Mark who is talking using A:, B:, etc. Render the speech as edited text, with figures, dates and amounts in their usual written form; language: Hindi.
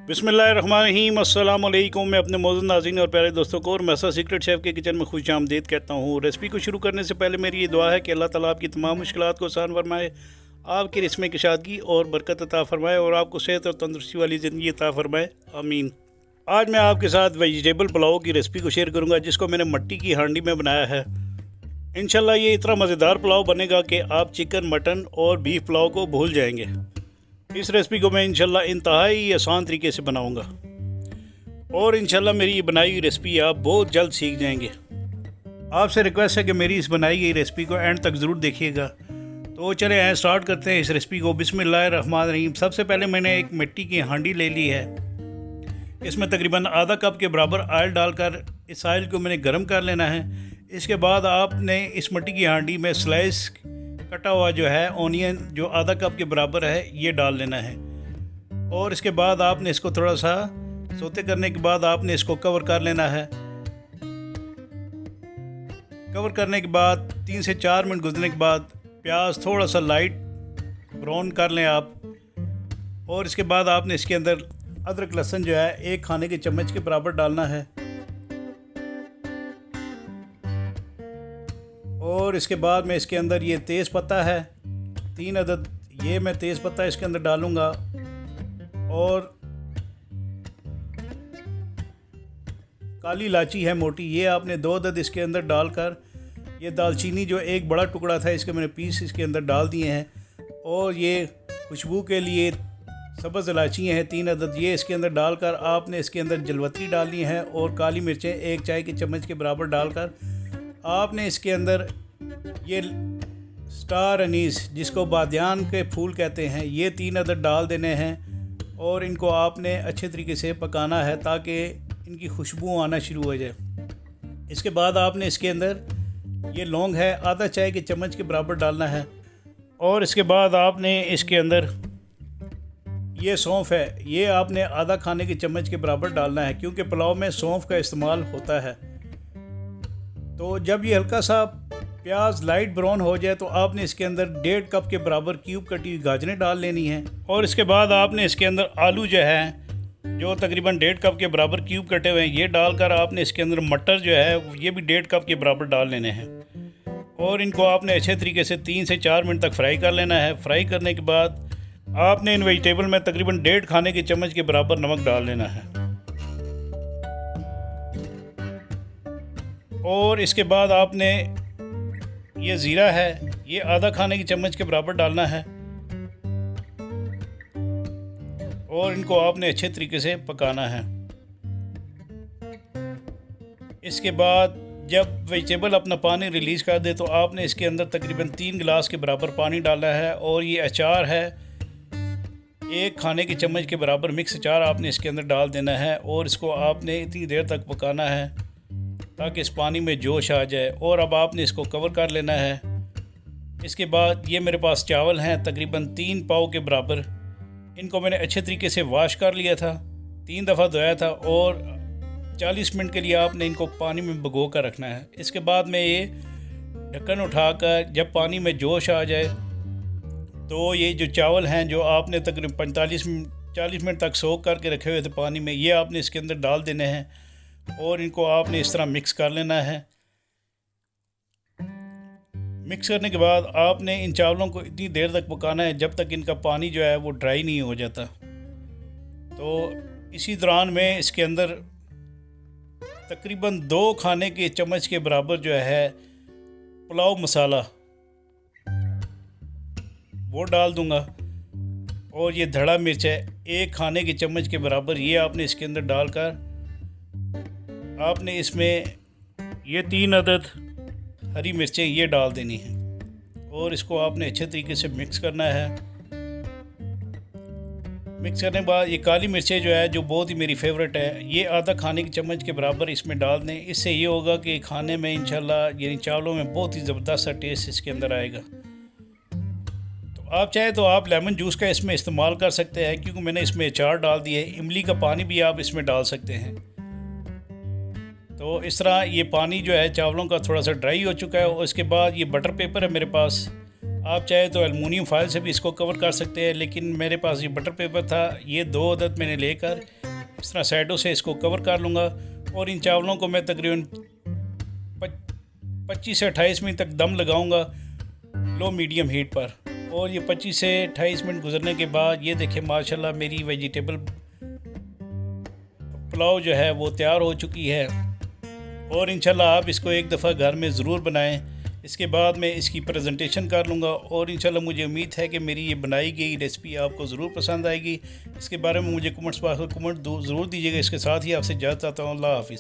A: बिस्मिल्लाहिर्रहमानिर्रहीम अस्सलाम वालेकुम। मैं अपने मौजूद नाज़रीन और प्यारे दोस्तों को और मैसा सीक्रेट शेफ़ के किचन में खुश आमदीद कहता हूँ। रेसिपी को शुरू करने से पहले मेरी ये दुआ है कि अल्लाह ताला आपकी तमाम मुश्किलात को आसान फरमाए, आपकी रिस्क कशादगी और बरकत अता फ़रमाए और आपको सेहत और तंदुरुस्ती वाली ज़िंदगी अता फ़रमाए, आमीन। आज मैं आपके साथ वेजिटेबल पुलाव की रेसिपी को शेयर करूँगा, जिसको मैंने मिट्टी की हांडी में बनाया है। इंशाल्लाह ये इतना मज़ेदार पुलाव बनेगा कि आप चिकन, मटन और बीफ पुलाव को भूल जाएंगे। इस रेसिपी को मैं इंशाल्लाह इंतहाई आसान तरीके से बनाऊंगा और इंशाल्लाह मेरी ये बनाई हुई रेसिपी आप बहुत जल्द सीख जाएंगे। आपसे रिक्वेस्ट है कि मेरी इस बनाई गई रेसिपी को एंड तक ज़रूर देखिएगा। तो चले आए स्टार्ट करते हैं इस रेसिपी को। बिस्मिल्लाहिर्रहमानिर्रहीम। सबसे पहले मैंने एक मिट्टी की हांडी ले ली है। इसमें तकरीबन आधा कप के बराबर ऑयल डालकर इस ऑयल को मैंने गर्म कर लेना है। इसके बाद आपने इस मिट्टी की हांडी में स्लाइस कटा हुआ जो है ऑनियन जो आधा कप के बराबर है ये डाल लेना है और इसके बाद आपने इसको थोड़ा सा सोते करने के बाद आपने इसको कवर कर लेना है। कवर करने के बाद 3 से 4 मिनट गुजरने के बाद प्याज थोड़ा सा लाइट ब्राउन कर लें आप। और इसके बाद आपने इसके अंदर अदरक लहसुन जो है 1 खाने के चम्मच के बराबर डालना है और इसके बाद मैं इसके अंदर ये तेज़ पत्ता है 3 अदद, ये मैं तेज़ पत्ता इसके अंदर डालूँगा और काली इलायची है मोटी, ये आपने 2 अदद इसके अंदर डालकर, ये दालचीनी जो एक बड़ा टुकड़ा था इसके मैंने पीस इसके अंदर डाल दिए हैं और ये खुशबू के लिए सब्ज़ इलायची हैं 3 अदद, ये इसके अंदर डालकर आपने इसके अंदर जलवतरी डालनी है और काली मिर्चें 1 चाय के चम्मच के बराबर डालकर आपने इसके अंदर ये स्टार अनीस जिसको बादियान के फूल कहते हैं ये 3 अदद डाल देने हैं और इनको आपने अच्छे तरीके से पकाना है ताकि इनकी खुशबू आना शुरू हो जाए। इसके बाद आपने इसके अंदर ये लौंग है आधा चाय के चम्मच के बराबर डालना है और इसके बाद आपने इसके अंदर ये सौंफ है ये आपने आधा खाने के चम्मच के बराबर डालना है क्योंकि पुलाव में सौंफ का इस्तेमाल होता है। तो जब ये हल्का सा प्याज लाइट ब्राउन हो जाए तो आपने इसके अंदर 1.5 कप के बराबर क्यूब कटी हुई गाजरें डाल लेनी हैं और इसके बाद आपने इसके अंदर आलू जो है जो तकरीबन 1.5 कप के बराबर क्यूब कटे हुए हैं ये डालकर आपने इसके अंदर मटर जो है ये भी 1.5 कप के बराबर डाल लेने हैं और इनको आपने अच्छे तरीके से 3 से 4 मिनट तक फ्राई कर लेना है। फ्राई करने के बाद आपने इन वेजिटेबल में तकरीबन 1.5 खाने के चम्मच के बराबर नमक डाल लेना है और इसके बाद आपने ये ज़ीरा है ये आधा खाने की चम्मच के बराबर डालना है और इनको आपने अच्छे तरीके से पकाना है। इसके बाद जब वेजिटेबल अपना पानी रिलीज़ कर दे तो आपने इसके अंदर तकरीबन 3 गिलास के बराबर पानी डालना है और ये अचार है 1 खाने के चम्मच के बराबर मिक्स अचार आपने इसके अंदर डाल देना है और इसको आपने इतनी देर तक पकाना है ताकि इस पानी में जोश आ जाए और अब आपने इसको कवर कर लेना है। इसके बाद ये मेरे पास चावल हैं तकरीबन 3 पाव के बराबर, इनको मैंने अच्छे तरीके से वॉश कर लिया था, 3 दफ़ा धोया था और 40 मिनट के लिए आपने इनको पानी में भिगो कर रखना है। इसके बाद में ये ढक्कन उठाकर जब पानी में जोश आ जाए तो ये जो चावल हैं जो आपने तकरीबन 40 मिनट तक सोख करके रखे हुए थे पानी में ये आपने इसके अंदर डाल देने हैं और इनको आपने इस तरह मिक्स कर लेना है। मिक्स करने के बाद आपने इन चावलों को इतनी देर तक पकाना है जब तक इनका पानी जो है वो ड्राई नहीं हो जाता। तो इसी दौरान में इसके अंदर तकरीबन 2 खाने के चम्मच के बराबर जो है पुलाव मसाला वो डाल दूंगा और ये धड़ा मिर्च है 1 खाने के चम्मच के बराबर ये आपने इसके अंदर डालकर आपने इसमें ये 3 अदद हरी मिर्चें ये डाल देनी हैं और इसको आपने अच्छे तरीके से मिक्स करना है। मिक्स करने के बाद ये काली मिर्चें जो है जो बहुत ही मेरी फेवरेट है ये आधा खाने की चम्मच के बराबर इसमें डाल दें। इससे ये होगा कि खाने में इंशाल्लाह यानी चावलों में बहुत ही ज़बरदस्त सा टेस्ट इसके अंदर आएगा। तो आप चाहे तो आप लेमन जूस का इसमें इस्तेमाल कर सकते हैं क्योंकि मैंने इसमें अचार डाल दिया है, इमली का पानी भी आप इसमें डाल सकते हैं। तो इस तरह ये पानी जो है चावलों का थोड़ा सा ड्राई हो चुका है और इसके बाद ये बटर पेपर है मेरे पास, आप चाहे तो एलुमिनियम फाइल से भी इसको कवर कर सकते हैं, लेकिन मेरे पास ये बटर पेपर था, ये 2 अदद मैंने लेकर इस तरह साइडों से इसको कवर कर लूँगा और इन चावलों को मैं तकरीबन 25 से 28 मिनट तक दम लगाऊंगा लो मीडियम हीट पर। और ये 25 से 28 मिनट गुजरने के बाद ये देखें माशाल्लाह मेरी वेजिटेबल पुलाव जो है वो तैयार हो चुकी है। और इंशाल्लाह आप इसको एक दफ़ा घर में ज़रूर बनाएं। इसके बाद मैं इसकी प्रेजेंटेशन कर लूँगा और इंशाल्लाह मुझे उम्मीद है कि मेरी ये बनाई गई रेसिपी आपको ज़रूर पसंद आएगी। इसके बारे में मुझे कमेंट्स बॉक्स में कमेंट ज़रूर दीजिएगा। इसके साथ ही आपसे इजाज़त चाहता हूँ। अल्लाह हाफ़िज़।